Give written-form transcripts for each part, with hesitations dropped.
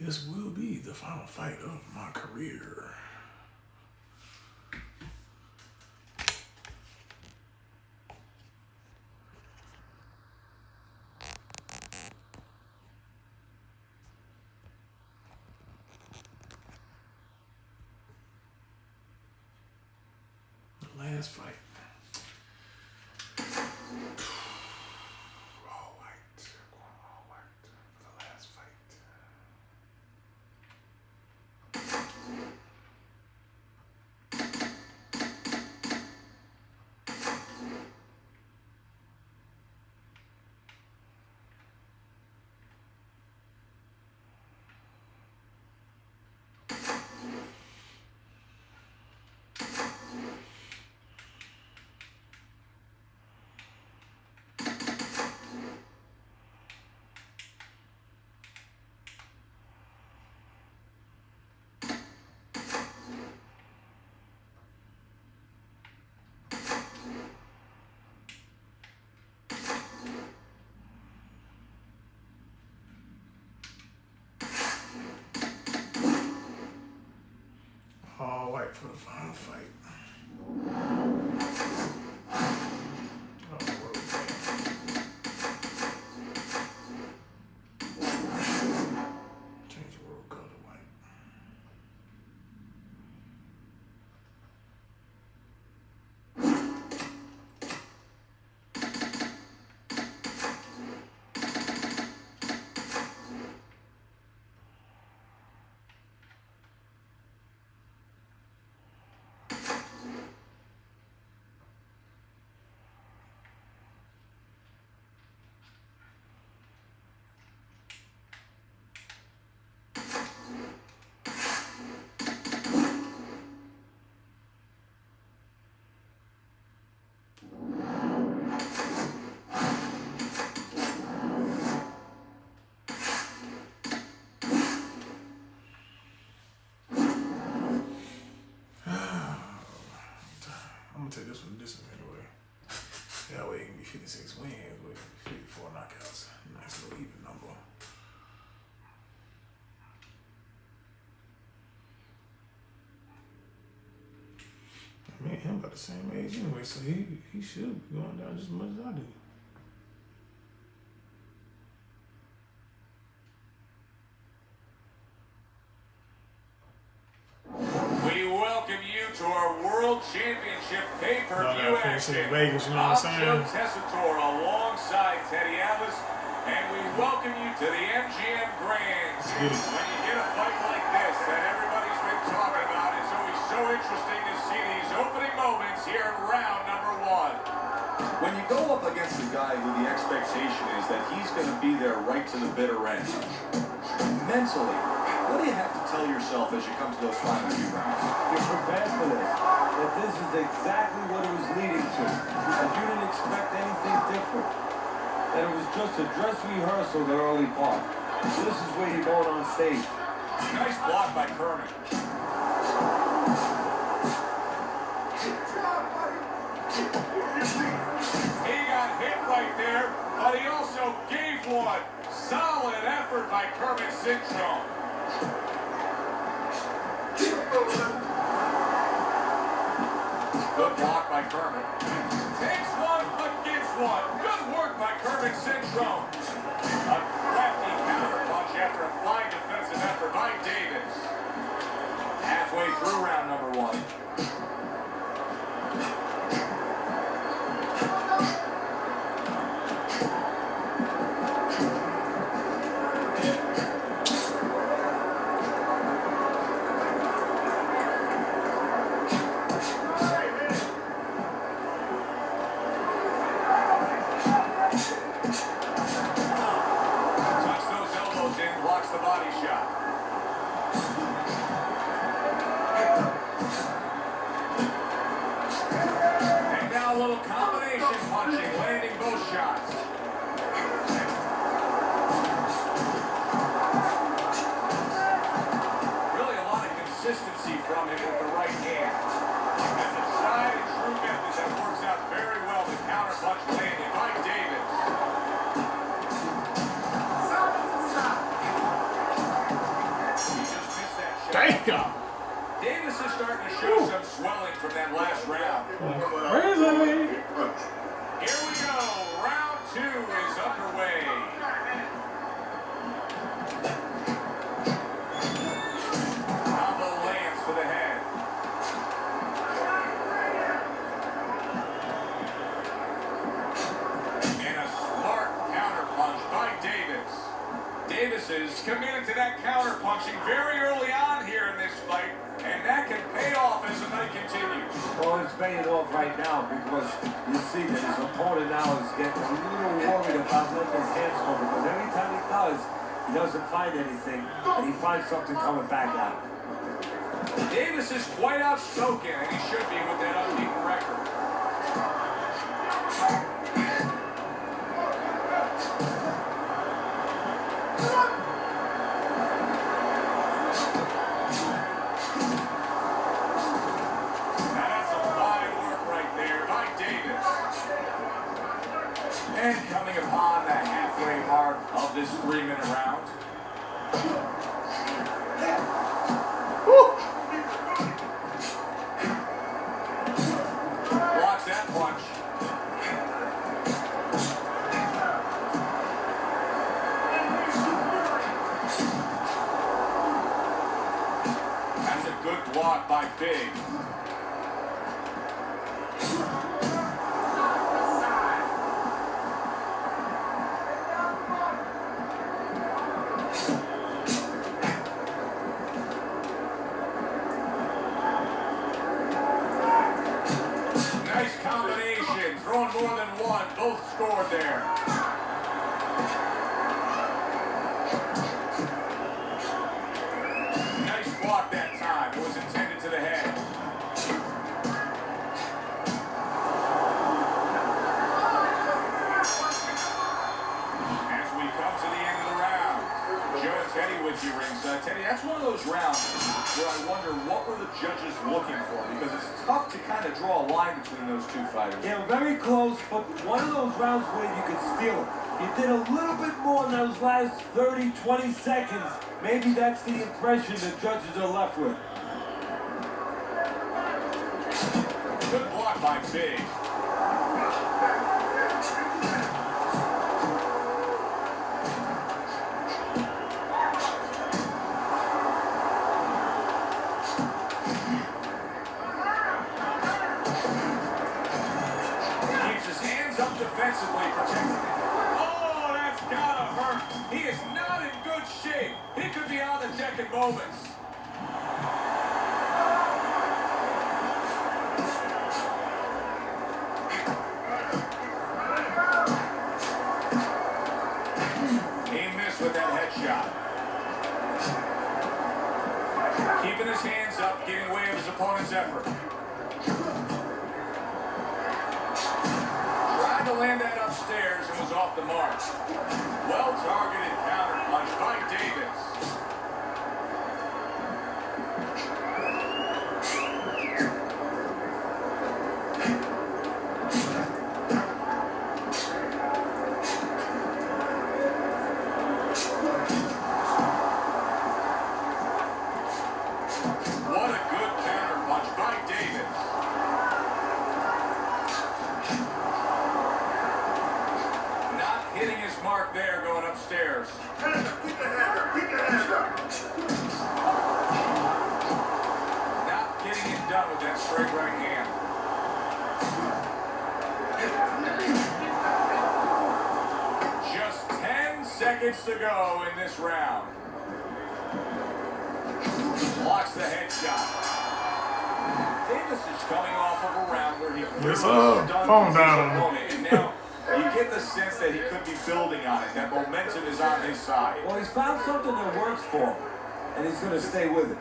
This will be the final fight of my career. The last fight. All white. All white for the last fight. All white for the final fight. Change the world color to white. I'm gonna take this one distance anyway. That way it can be 56 wins with 54 knockouts. Nice little even number. Me and him about the same age anyway, so he should be going down just as much as I do. To our World Championship pay-per-view action. Vegas, you know what I'm saying? Tessitore alongside Teddy Atlas, and we welcome you to the MGM Grand. When you get a fight like this that everybody's been talking about, it's always so interesting to see these opening moments here in round number one. When you go up against a guy who the expectation is that he's going to be there right to the bitter end, mentally, what do you have to tell yourself as you come to those final few rounds? You're prepared for this. That this is exactly what it was leading to. That you didn't expect anything different. That it was just a dress rehearsal the early part. This is where you're going on stage. Nice block by Kerman. He got hit right there, but he also gave one. Solid effort by Kerman Syndrome. Good block by Kerman. Takes one, but gives one. Good work by Kerman Syndrome. A crafty counter punch after a fine defensive effort by Davis. Halfway through round number one. Damn. Davis is starting to show some swelling from that last round. Crazy. Here we go. Round 2 is underway. Combo lands for the head. And a smart counter punch by Davis. Davis is committed to that counter punching very early on here in this fight, and that can pay off as the night continues. Well, it's paying off right now because you see that his opponent now is getting a little worried about letting his hands go, because every time he doesn't find anything, and he finds something coming back at him. Davis is quite outspoken, and he should be with that unbeaten record. And coming upon the halfway mark of this 3-minute round. Blocks that punch. That's a good block by Big. Throwing more than one, both scored there. Nice block that time. It was intended to the head. As we come to the end of the round, Joe and Teddy with you ringside. Teddy, that's one of those rounds where I wonder what were the judges looking for, because it's tough to kind of draw a line between those two fighters. Yeah, very close, but one of those rounds where you could steal it. You did a little bit more in those last 30, 20 seconds. Maybe that's the impression the judges are left with. Good block by Big. Defensively protecting it. Oh, that's gotta hurt. He is not in good shape. He could be on the deck in moments. He missed with that headshot. Keeping his hands up, getting away of his opponent's effort. To land that upstairs and was off the mark. Well-targeted counter punch by Davis. What a good counter punch by Davis. Hitting his mark there, going upstairs. Hands up, keep the hands up, keep the hands up. Not getting it done with that straight right hand. Just 10 seconds to go in this round. Blocks the headshot. Davis is coming off of a round where he phone down. And now you get the sense that he could be building on it. That momentum is on his side. Well, he's found something that works for him, and he's going to stay with it.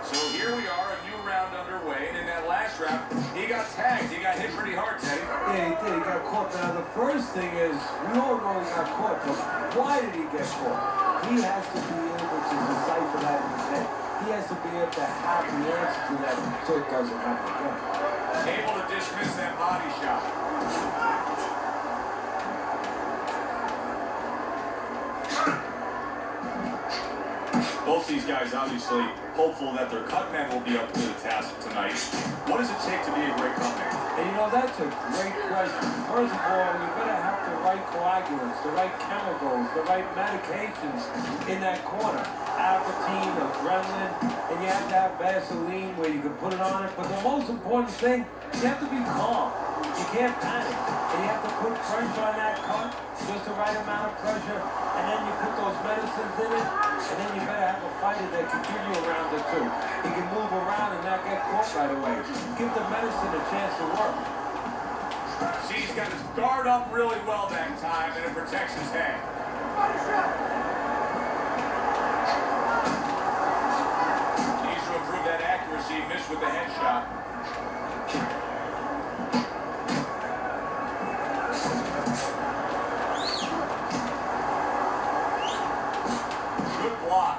So here we are, a new round underway, and in that last round, he got tagged. He got hit pretty hard, Teddy. Yeah, he did. He got caught. Now, the first thing is, we all know he got caught, but why did he get caught? He has to be able to decipher that in his head. He has to be able to have the answer to that so it doesn't happen again. Able to dismiss that body shot. Both these guys obviously hopeful that their cut men will be up to the task tonight. What does it take to be a great cut man? And you know, that's a great question. First of all, you better have the right coagulants, the right chemicals, the right medications in that corner. Alpatine, adrenaline, and you have to have Vaseline where you can put it on it. But the most important thing, you have to be calm. You can't panic. And you have to put pressure on that cut, just the right amount of pressure, and then you put those medicines in it, and then you better have a fighter that can give you a round or two. He can move around and not get caught right away. Give the medicine a chance to work. See, he's got his guard up really well that time, and it protects his head. Needs to improve that accuracy. Missed with the headshot. Good block.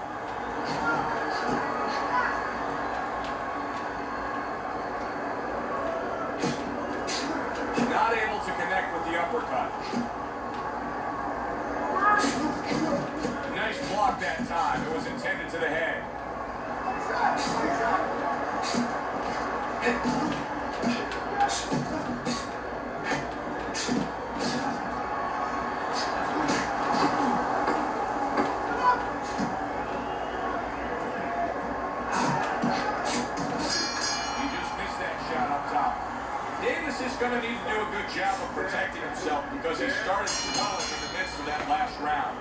Not able to connect with the uppercut. Nice block that time. It was intended to the head. He just missed that shot up top. Davis is going to need to do a good job of protecting himself because he started swelling in the midst of that last round.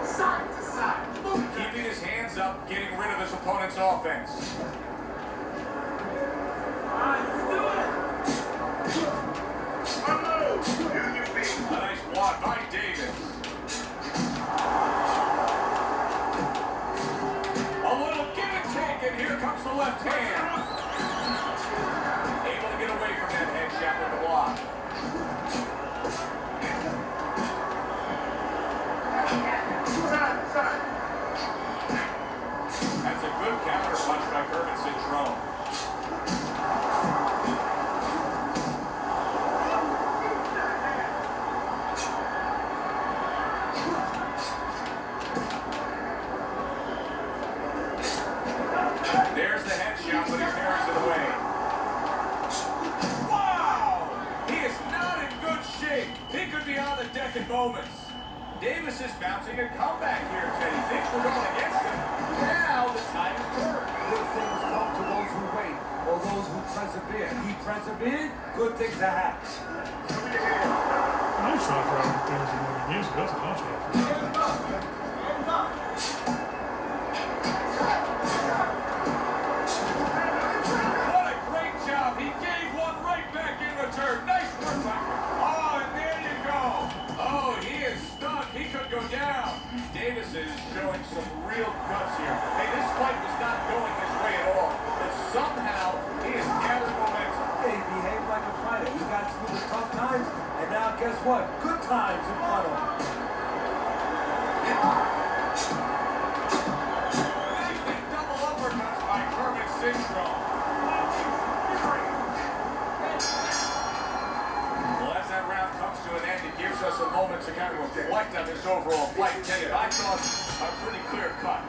Side to side. Keeping his hands up, getting rid of his opponent's offense. Unload. Do you beat? A nice block by Davis. A little give and take, and here comes the left hand. Able to get away from that headshot with the block. Side to side. That's a good counter punch by Kermit Cintron. There's the headshot, but he carries it away. Wow! He is not in good shape. He could be on the deck in moments. Davis is mounting a comeback here, Teddy. Things were going against him. Now the tide is turned. Good things come to those who wait, or those who persevere. He persevered, good things are happening. I'm trying for other things you want to use, but that's what I'm trying for. What a great job. He gave one right back in return. Nice work by him. Oh, and there you go. Oh, he is stuck. He could go down. Davis is showing some real guts here. Hey, this fight was not going his way at all. But somehow he has gathered momentum. He behaved like a fighter. He got through the tough times, and now guess what? Good times in front of him. Nice big double uppercuts by Kermit Cintron. Well, as that round comes to an end, it gives us a moment to kind of reflect on this overall fight. Teddy, I thought a pretty clear cut.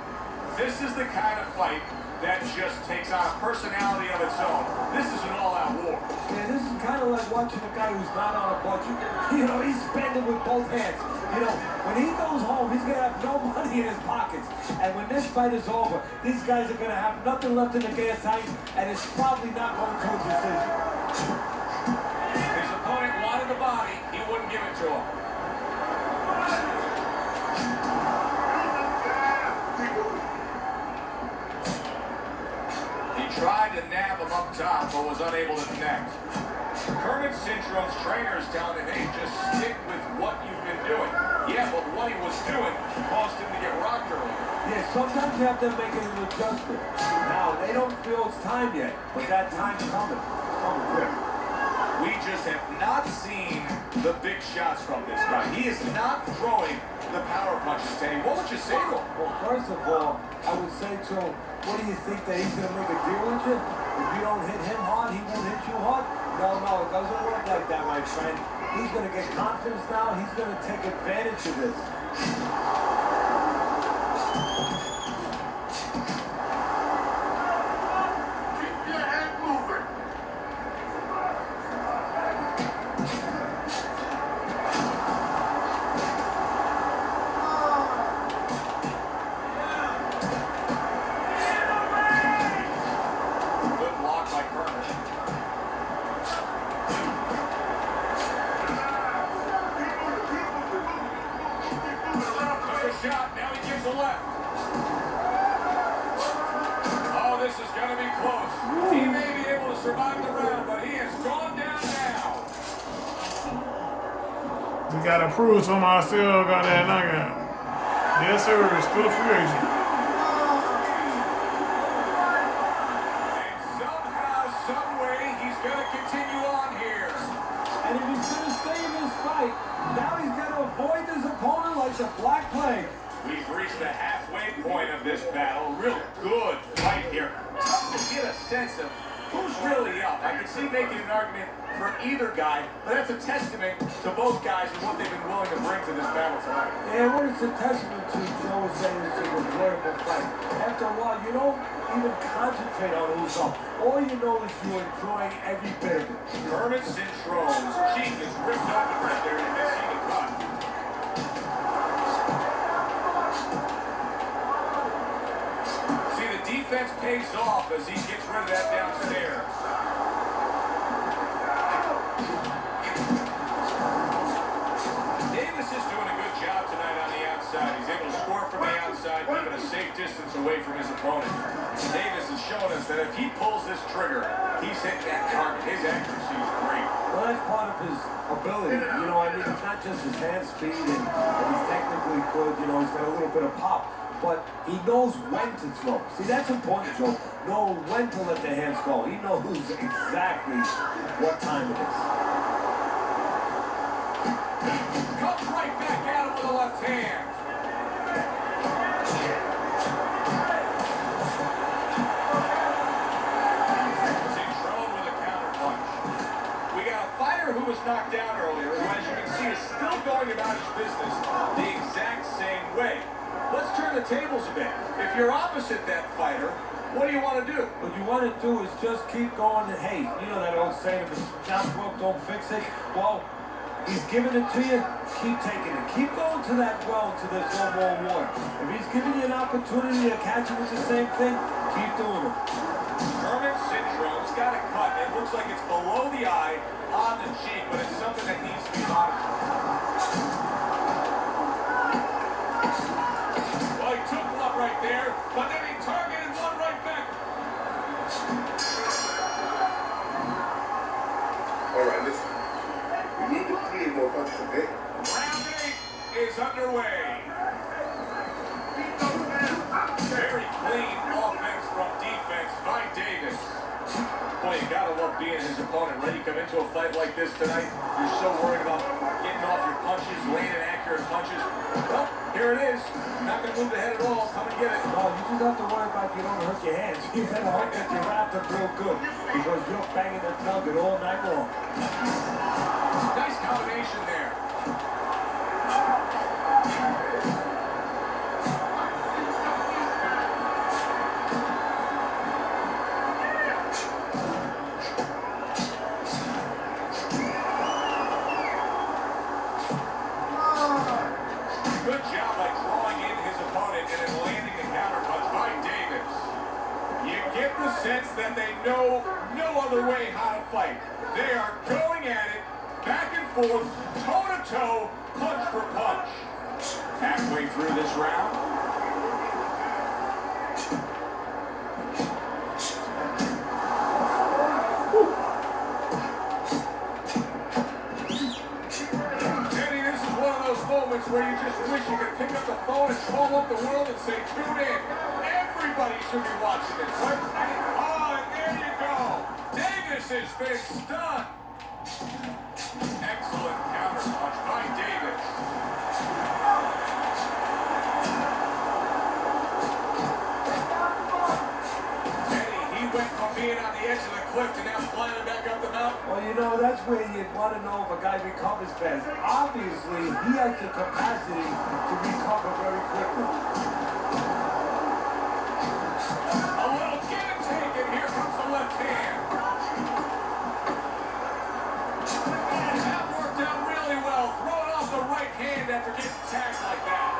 This is the kind of fight that just takes on a personality of its own. This is an all-out war. Yeah, this is kind of like watching a guy who's not on a budget. You know, he's spending with both hands. You know, when he goes home, he's going to have no money in his pockets. And when this fight is over, these guys are going to have nothing left in the gas tank, and it's probably not going to a decision. His opponent wanted the body. He wouldn't give it to him. He tried to nab him up top, but was unable to connect. Kermit Cintron's trainer is telling him, hey, just stick with what you've been doing. Yeah, but what he was doing caused him to get rocked earlier. Yeah, sometimes you have to make an adjustment. Now, they don't feel it's time yet, but that time's coming. It's coming quick. We just have not seen the big shots from this guy. He is not throwing the power punches, Teddy. What would you say to him? Well, first of all, I would say to him, what do you think that he's going to make a deal with you? If you don't hit him hard, he won't hit you hard? No, it doesn't work like that, my friend. He He's going to get confidence now. He's going to take advantage of this. Keep your head moving. Good block by Kermit. Took a shot, now he gives a left. Oh, this is going to be close. He may be able to survive the round, but he has gone down now. We gotta prove to him I still got that knockout. Yes, sir. Still a free agent. And somehow, some way, he's going to continue on here. And if he's going to stay in this fight, now he's got to avoid his opponent like the Black Plague. We've reached the halfway point of this battle. Real good fight here. Tough to get a sense of who's really up. I can see making an argument for either guy, but that's a testament to both guys and what they've been willing to bring to this battle tonight. Yeah, what it's a testament to, Joe, is saying it's an enjoyable fight. After a while, you don't even concentrate on who's up. All you know is you're enjoying every bit of it. Kermit Cintrone's cheek is ripped open right there. You can see the cut. See, the defense pays off as he gets rid of that downstairs. Davis is doing a good job tonight on the outside. He's able to score from the outside, keeping a safe distance away from his opponent. Davis is showing us that if he pulls this trigger, he's hitting that target. His accuracy is great. Well, that's part of his ability. You know, I mean, it's not just his hand speed and he's technically good. You know, he's got a little bit of pop. But he knows when to throw. See, that's important, Joe. Know when to let the hands go. He knows exactly what time it is. Comes right back at him with the left hand. Cintrone with a counter punch. We got a fighter who was knocked down earlier, who, as you can see, is still going about his business the exact same way. Let's turn the tables a bit. If you're opposite that fighter, what do you want to do? What you want to do is just keep going. And, hey, you know that old saying, if it's not broke, don't fix it. Well, he's giving it to you. Keep taking it. Keep going to that well until there's no more water. If he's giving you an opportunity to catch him with the same thing, keep doing it. Kermit Cintrone's got a cut. It looks like it's below the eye, on the cheek, but it's something that needs to be monitored. Well, he took one right there, but then he targeted one right back. All right, listen. We need to create more punches, okay? Round 8 is underway. Very clean offense from defense by Davis. Boy, you gotta love being his opponent. Ready to come into a fight like this tonight? You're so worried about getting off your punches, landing accurate punches. Well, here it is. Not gonna move the head at all. Come and get it. No, you just have to worry about you don't hurt your hands. You better hope that you're wrapped up real good because you're banging that nugget all night long. Nice combination there. Good job by drawing in his opponent and then landing the counterpunch by Davis. You get the sense that they know no other way how to fight. They are going at it, back and forth, toe-to-toe, punch for punch. Halfway through this round. Moments where you just wish you could pick up the phone and call up the world and say, tune in. Everybody should be watching this, right? Oh, and there you go. Davis has been stunned. Excellent counter punch by Davis. Eddie, he went from being on the edge of the cliff to now climbing back up the mountain. Well, you know, that's where you'd want to know if a guy recovers fast. Obviously, he has the capacity to recover very quickly. A little give and take, and here comes the left hand. And that worked out really well. Throwing off the right hand after getting tagged like that.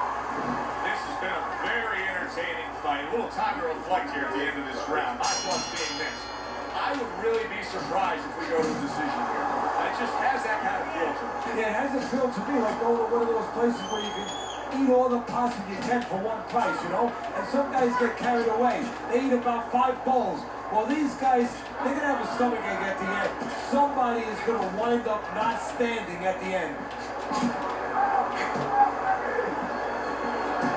This has been a very entertaining fight. A little time to reflect here at the end of this round. My thoughts being this. I would really be surprised if we go to a decision here. It just has that kind of feel to it. Yeah, it has a feel to me like going to one of those places where you can eat all the pasta you can for one price, you know? And some guys get carried away. They eat about 5 bowls. Well, these guys, they're going to have a stomachache at the end. Somebody is going to wind up not standing at the end.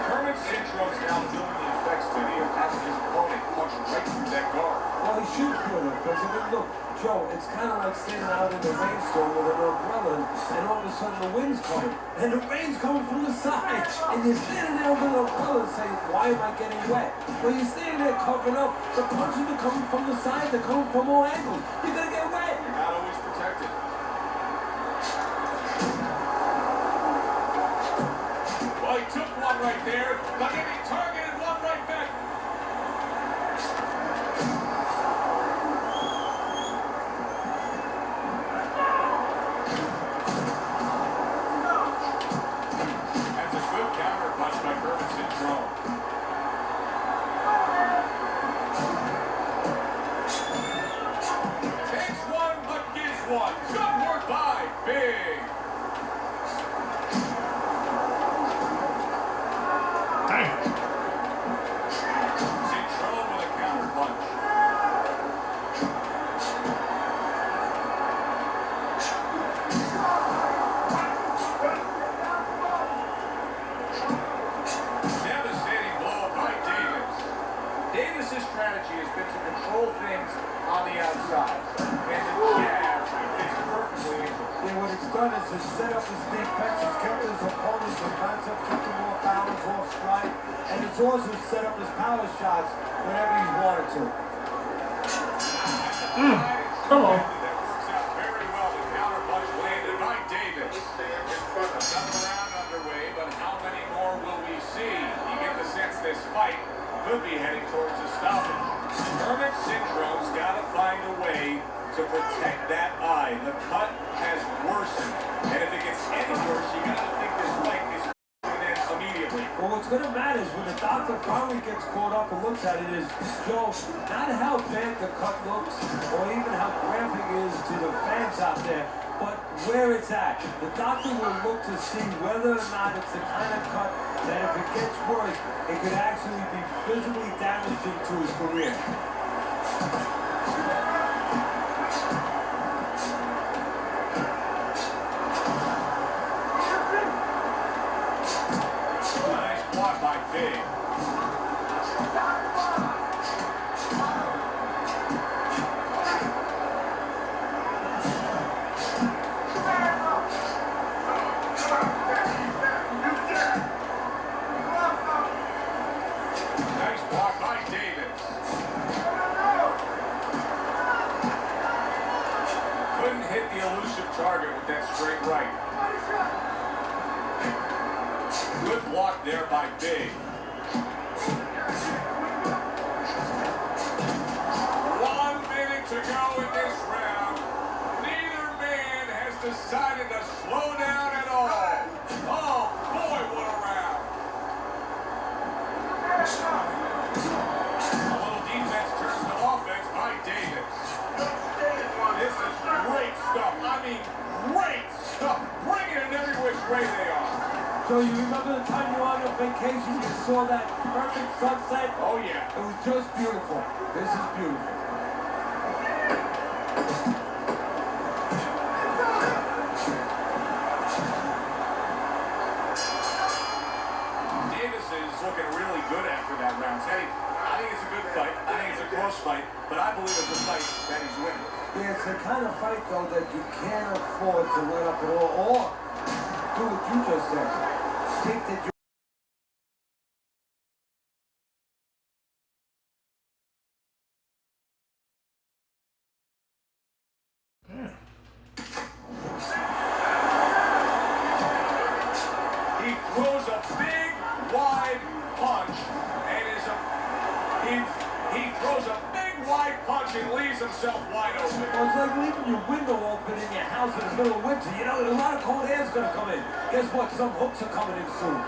Kermit Cintro's now feeling the effects today of having his opponent punch right through that guard. Well, he should feel it, because I mean, look, Joe, it's kind of like standing out in the rainstorm with an umbrella, and all of a sudden the wind's coming, and the rain's coming from the side, and you're standing there with an umbrella saying, why am I getting wet? Well, you're standing there covering up. The punches are coming from the side, they're coming from all angles. You're going to get wet. You're not always protected. Well, he took one right there, but then he targeted one right back. That's a good counter punch by Kermit Cintro. Takes one, but gives one. Good work by Big. Dang. Cintro with a counter punch. Devastating blow by Davis. Davis's strategy has been to control things on the outside. And the jab fits perfectly into it. Yeah, what it's done is it's set up his defense, it's kept his opponent's defense up, kept him off balance, off strike, and it's also set up his power shots whenever he's wanted to. Come on. That works out very well. The counter punch landed by Davis. Another round underway, but how many more will we see? You get the sense this fight could be heading towards a stoppage. Kermit Cintro's got to find a way to protect that eye. The cut has worsened, and if it gets any worse, you got to think this fight is going to end immediately. Well, what's going to matter is when the doctor finally gets caught up and looks at it is, Joe, not how bad the cut looks or even how graphic it is to the fans out there, but where it's at. The doctor will look to see whether or not it's the kind of cut that if it gets worse, it could actually be physically damaging to his career. Nice block by Big. Nice block by Davis. Couldn't hit the elusive target with that straight right. Good block there by Big. 1 minute to go in this round. Neither man has decided to slow down at all. Oh boy, what a round. A little defense turns to offense by Davis. This is great stuff. I mean, great stuff. Bring it in every which way they are. So you remember the time you were on your vacation, you saw that perfect sunset? Oh, yeah. It was just beautiful. This is beautiful. Davis is looking really good after that round. Teddy, I think it's a good fight. I think it's a close fight, but I believe it's a fight that he's winning. Yeah, it's the kind of fight, though, that you can't afford to let up at all, or do what you just said. Think that Yeah. punch and he throws a big wide punch and leaves himself wide open. Well, it's like leaving your window open in your house in the middle of winter. You know, a lot of cold air's gonna come in. Guess what? Some hooks are coming in soon.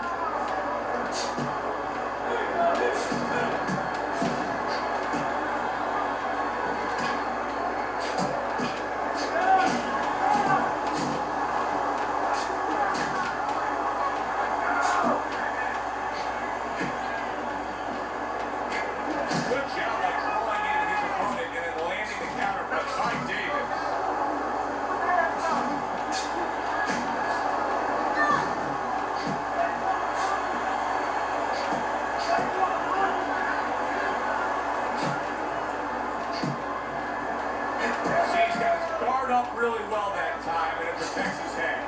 Really well that time, and it protects his head.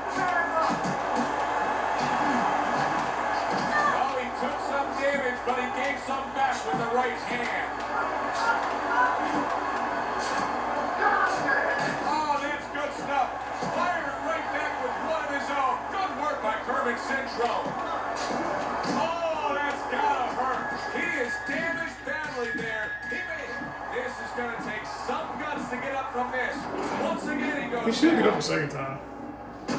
Oh, he took some damage, but he gave some back with the right hand. Oh, that's good stuff. Fired right back with one of his own. Good work by Kermit Centro. Oh, that's gotta hurt. He is damaged badly there. This is going to take some guts to get up from this. Once again, he goes. He should get up a second time. So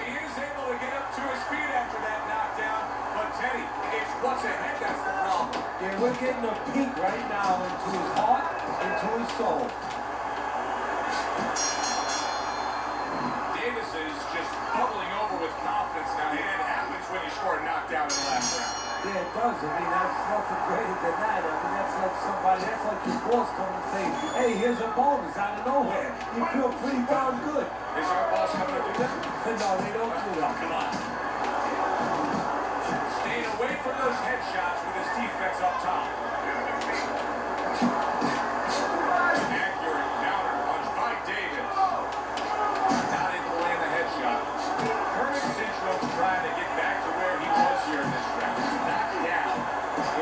he is able to get up to his feet after that knockdown. But Teddy, it's what's ahead that's the problem. Yeah, we're getting a peek right now into his heart, into his soul. Davis is just bubbling over with confidence now. And it happens when you score a knockdown in the last round. Yeah, it does. I mean, that's nothing greater than that. I mean, that's like somebody, that's like your boss coming and saying, hey, here's a bonus out of nowhere. You feel pretty darn good. Is our boss coming to do that? No, they don't do that. Come on. Staying away from those headshots with his defense up top. Accurate counter punch by Davis. Not able to land the headshot. Kermit Centro trying to get back to where he was here in this round. He's knocked down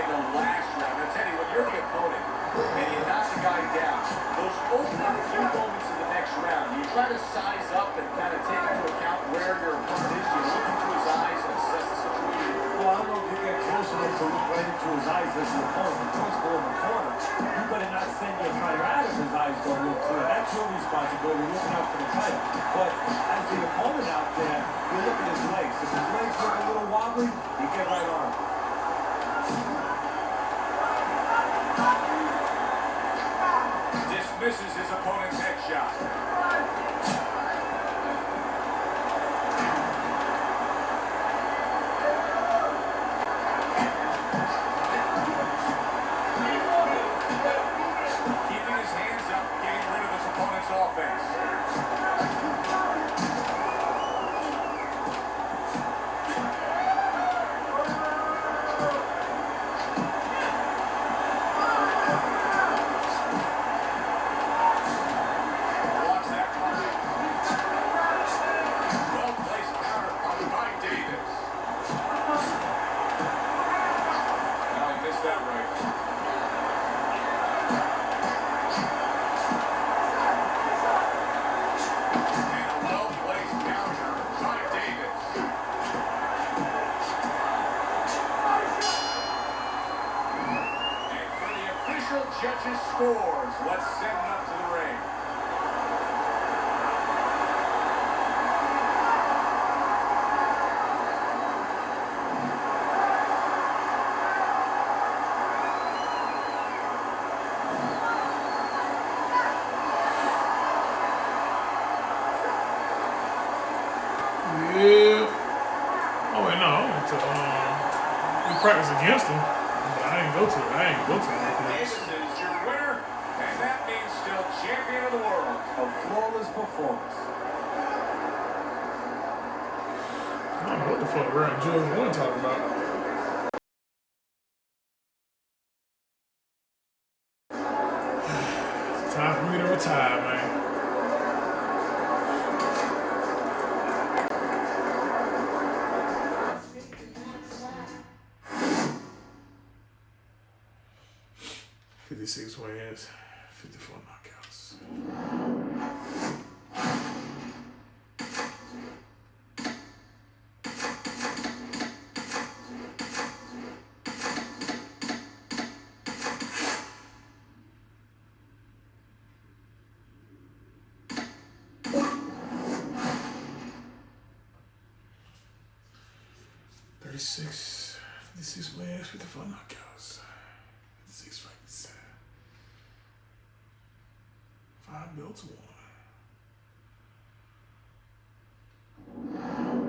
in the last round. Now, Teddy, when you're the opponent and you knock the guy down, those opening few moments in the next round, you try to size up and kind of take into account where your opponent is. You look into his eyes and assess the situation. Well, I don't know if you get close enough to look right into his eyes as the opponent. The point's go in the corner. You better not send your fighter out of his eyes, don't look clear. That's your responsibility, looking out for the fighter. But as the opponent out there, you look at his legs. If his legs look a little wobbly, you get right on him. Dismisses his opponent's headshot. Keeping his hands up, getting rid of his opponent's offense. Blocks that punch. Well-placed counter punch by Davis. Now he missed that right. And a well-placed counter by Davis. And for the official judges' scores, let's send it up to the ring. Yeah. Oh wait, no, I went to we practiced against him, but I didn't go to it. Davis is your winner, and that means still champion of the world. A flawless performance. I don't know what the fuck we're at George One talking about. It's time for me to retire, man. 56 wins, 54 knockouts. This wins, 54 knockouts. 56 fights. 5 belts won.